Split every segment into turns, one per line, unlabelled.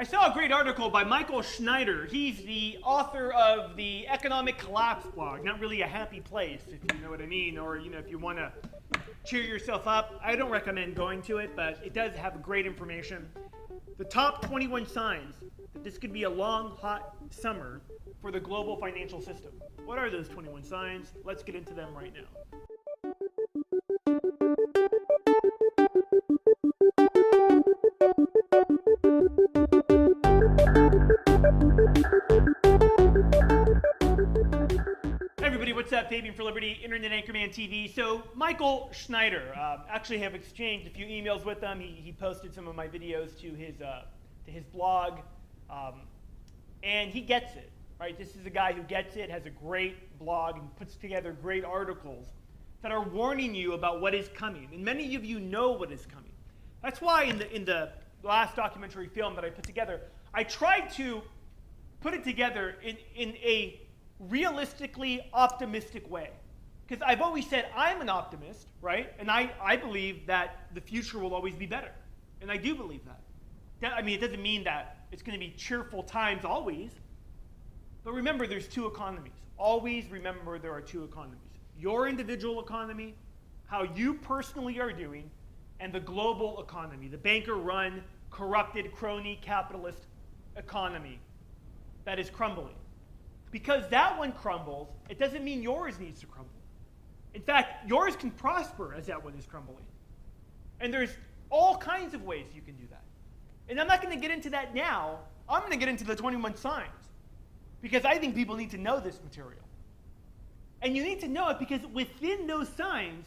I saw a great article by Michael Schneider. He's the author of the Economic Collapse blog. Not really a happy place, if you know what I mean, or if you want to cheer yourself up. I don't recommend going to it, but it does have great information. The top 21 signs that this could be a long, hot summer for the global financial system. What are those 21 signs? Let's get into them right now. What's up, Fabian for Liberty, Internet Anchorman TV. So Michael Schneider, actually have exchanged a few emails with him. He posted some of my videos to his blog, and he gets it, right? This is a guy who gets it, has a great blog, and puts together great articles that are warning you about what is coming. And many of you know what is coming. That's why in the last documentary film that I put together, I tried to put it together in a realistically optimistic way. Because I've always said I'm an optimist, right? And I believe that the future will always be better. And I do believe that. I mean, it doesn't mean that it's going to be cheerful times always. But remember, there's two economies. Always remember there are two economies. Your individual economy, how you personally are doing, and the global economy, the banker-run, corrupted, crony, capitalist economy that is crumbling. Because that one crumbles, it doesn't mean yours needs to crumble. In fact, yours can prosper as that one is crumbling. And there's all kinds of ways you can do that. And I'm not going to get into that now. I'm going to get into the 21 signs. Because I think people need to know this material. And you need to know it because within those signs,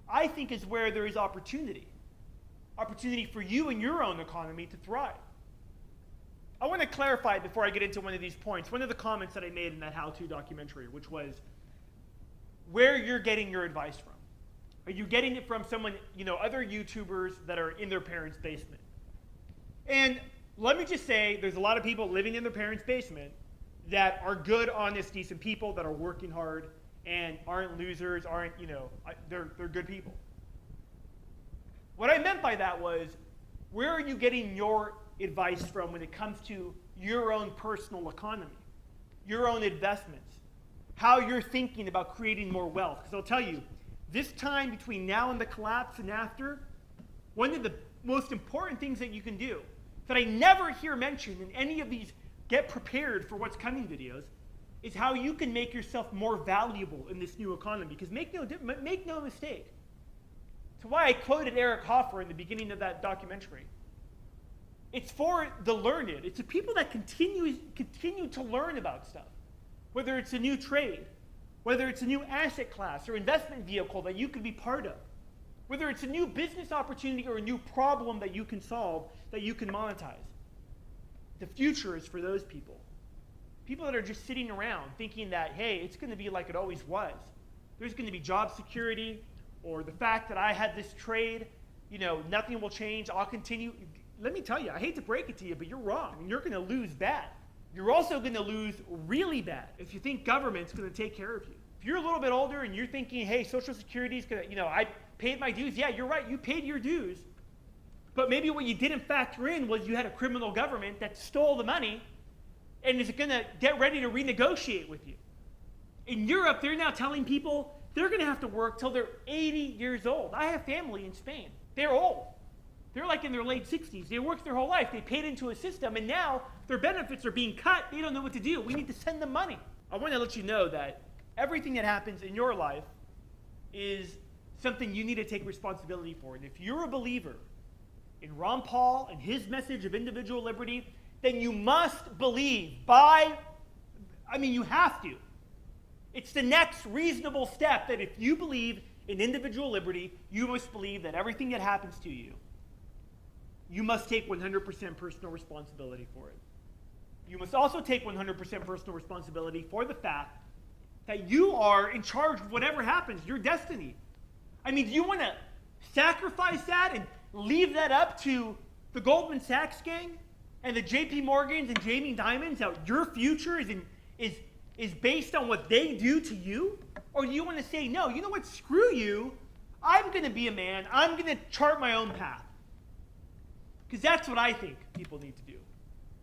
I think is where there is opportunity. Opportunity for you and your own economy to thrive. I want to clarify before I get into one of these points, one of the comments that I made in that how-to documentary, which was where you're getting your advice from. Are you getting it from someone, other YouTubers that are in their parents' basement? And let me just say, there's a lot of people living in their parents' basement that are good, honest, decent people that are working hard and aren't losers, they're good people. What I meant by that was, where are you getting your advice from when it comes to your own personal economy, your own investments, how you're thinking about creating more wealth? Because I'll tell you, this time between now and the collapse and after, one of the most important things that you can do that I never hear mentioned in any of these get prepared for what's coming videos is how you can make yourself more valuable in this new economy. Because make no mistake. That's why I quoted Eric Hoffer in the beginning of that documentary. It's for the learned. It's the people that continue to learn about stuff. Whether it's a new trade, whether it's a new asset class or investment vehicle that you could be part of, whether it's a new business opportunity or a new problem that you can solve, that you can monetize. The future is for those people. People that are just sitting around thinking that, hey, it's going to be like it always was. There's going to be job security, or the fact that I had this trade, nothing will change, I'll continue. Let me tell you, I hate to break it to you, but you're wrong, and you're going to lose bad. You're also going to lose really bad if you think government's going to take care of you. If you're a little bit older and you're thinking, hey, Social Security's going to, I paid my dues. Yeah, you're right, you paid your dues. But maybe what you didn't factor in was you had a criminal government that stole the money and is going to get ready to renegotiate with you. In Europe, they're now telling people they're going to have to work till they're 80 years old. I have family in Spain. They're old. They're like in their late 60s. They worked their whole life. They paid into a system, and now their benefits are being cut. They don't know what to do. We need to send them money. I want to let you know that everything that happens in your life is something you need to take responsibility for. And if you're a believer in Ron Paul and his message of individual liberty, then you must believe you have to. It's the next reasonable step that if you believe in individual liberty, you must believe that everything that happens to you, you must take 100% personal responsibility for it. You must also take 100% personal responsibility for the fact that you are in charge of whatever happens, your destiny. Do you want to sacrifice that and leave that up to the Goldman Sachs gang and the JP Morgans and Jamie Dimons, that your future is based on what they do to you? Or do you want to say, no, you know what, screw you, I'm going to be a man, I'm going to chart my own path? Because that's what I think people need to do.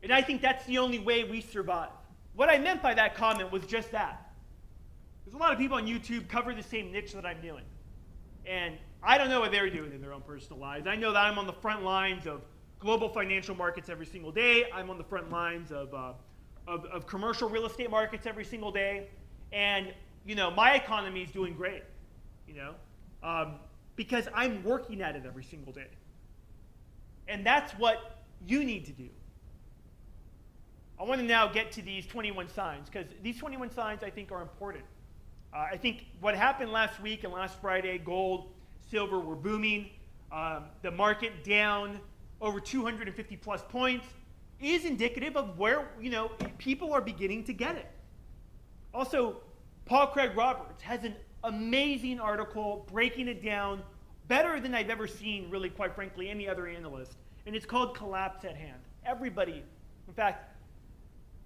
And I think that's the only way we survive. What I meant by that comment was just that. There's a lot of people on YouTube cover the same niche that I'm doing. And I don't know what they're doing in their own personal lives. I know that I'm on the front lines of global financial markets every single day. I'm on the front lines of commercial real estate markets every single day. And, my economy is doing great, because I'm working at it every single day. And that's what you need to do. I want to now get to these 21 signs, because these 21 signs I think are important. I think what happened last week and last Friday, gold, silver were booming. The market down over 250 plus points is indicative of where, people are beginning to get it. Also, Paul Craig Roberts has an amazing article breaking it down better than I've ever seen, really, quite frankly, any other analyst. And it's called Collapse at Hand. Everybody, in fact,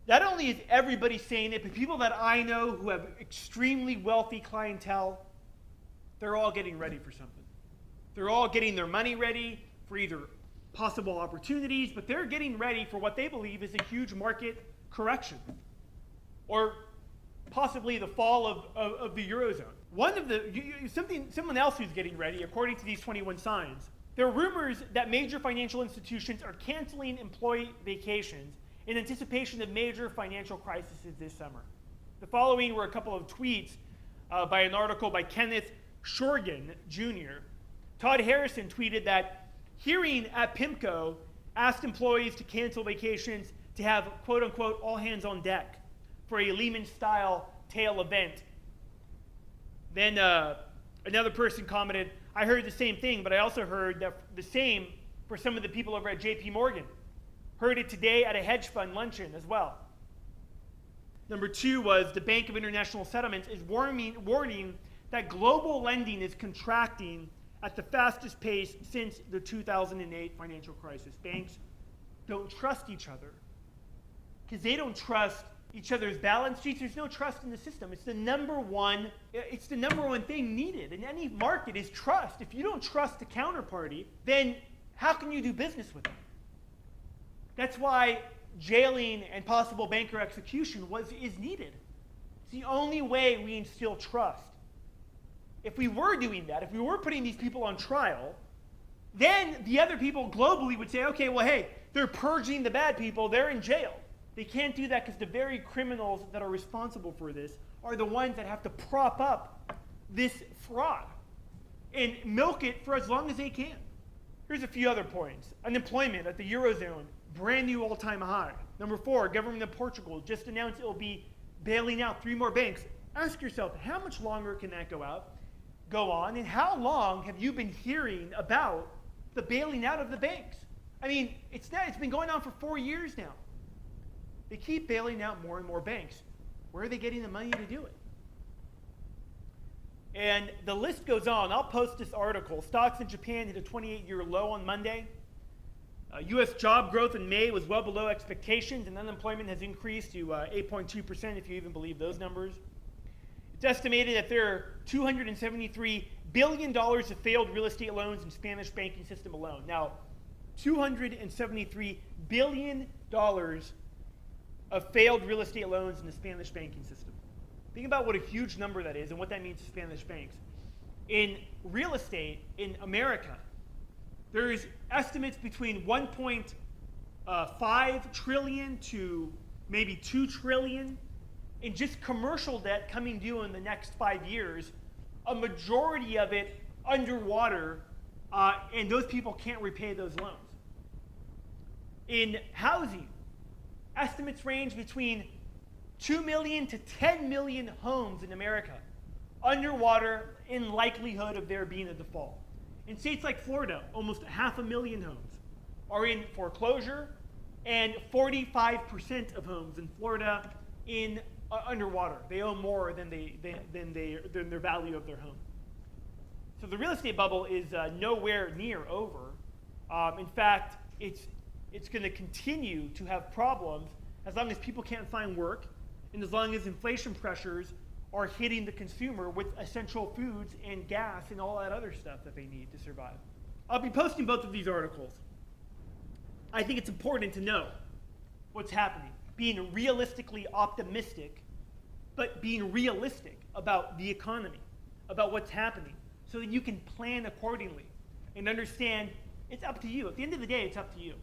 not only is everybody saying it, but people that I know who have extremely wealthy clientele, they're all getting ready for something. They're all getting their money ready for either possible opportunities, but they're getting ready for what they believe is a huge market correction, or possibly the fall of the Eurozone. Someone else who's getting ready, according to these 21 signs, there are rumors that major financial institutions are canceling employee vacations in anticipation of major financial crises this summer. The following were a couple of tweets by an article by Kenneth Shorgan Jr. Todd Harrison tweeted that hearing at PIMCO asked employees to cancel vacations to have quote unquote all hands on deck for a Lehman-style tail event. Then another person commented, I heard the same thing, but I also heard that the same for some of the people over at JP Morgan. Heard it today at a hedge fund luncheon as well. Number 2 was the Bank of International Settlements is warning that global lending is contracting at the fastest pace since the 2008 financial crisis. Banks don't trust each other because they don't trust each other's balance sheets. There's no trust in the system. It's the number one thing needed in any market is trust. If you don't trust the counterparty, then how can you do business with them? That's why jailing and possible banker execution is needed. It's the only way we instill trust. If we were doing that, if we were putting these people on trial, then the other people globally would say, okay, well, hey, they're purging the bad people, they're in jail. They can't do that because the very criminals that are responsible for this are the ones that have to prop up this fraud and milk it for as long as they can. Here's a few other points. Unemployment at the Eurozone, brand new all-time high. Number 4, government of Portugal just announced it will be bailing out 3 more banks. Ask yourself, how much longer can that go on, and how long have you been hearing about the bailing out of the banks? I mean, it's been going on for 4 years now. They keep bailing out more and more banks. Where are they getting the money to do it? And the list goes on. I'll post this article. Stocks in Japan hit a 28-year low on Monday. U.S. job growth in May was well below expectations, and unemployment has increased to 8.2%, if you even believe those numbers. It's estimated that there are $273 billion of failed real estate loans in Spanish banking system alone. Now, $273 billion of failed real estate loans in the Spanish banking system. Think about what a huge number that is and what that means to Spanish banks. In real estate in America, there's estimates between 1.5 trillion to maybe 2 trillion in just commercial debt coming due in the next 5 years, a majority of it underwater, and those people can't repay those loans. In housing, estimates range between 2 million to 10 million homes in America underwater in likelihood of there being a default. In states like Florida, almost 500,000 homes are in foreclosure, and 45% of homes in Florida in underwater. They owe more than their value of their home. So the real estate bubble is nowhere near over. In fact, it's going to continue to have problems as long as people can't find work, and as long as inflation pressures are hitting the consumer with essential foods and gas and all that other stuff that they need to survive. I'll be posting both of these articles. I think it's important to know what's happening, being realistically optimistic, but being realistic about the economy, about what's happening, so that you can plan accordingly and understand it's up to you. At the end of the day, it's up to you,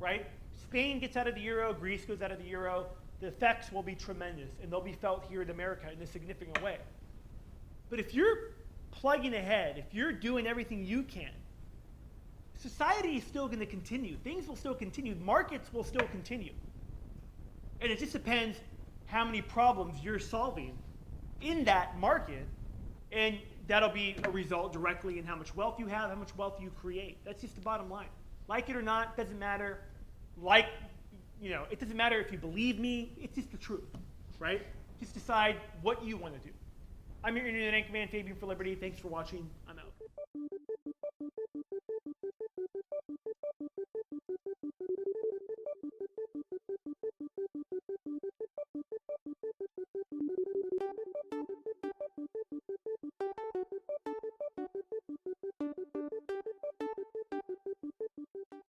right? Spain gets out of the euro, Greece goes out of the euro, the effects will be tremendous, and they'll be felt here in America in a significant way. But if you're plugging ahead, if you're doing everything you can, society is still going to continue. Things will still continue. Markets will still continue. And it just depends how many problems you're solving in that market, and that'll be a result directly in how much wealth you have, how much wealth you create. That's just the bottom line. Like it or not, doesn't matter. It doesn't matter if you believe me. It's just the truth, right? Just decide what you want to do. I'm your Internet Anchorman, Fabian for Liberty. Thanks for watching.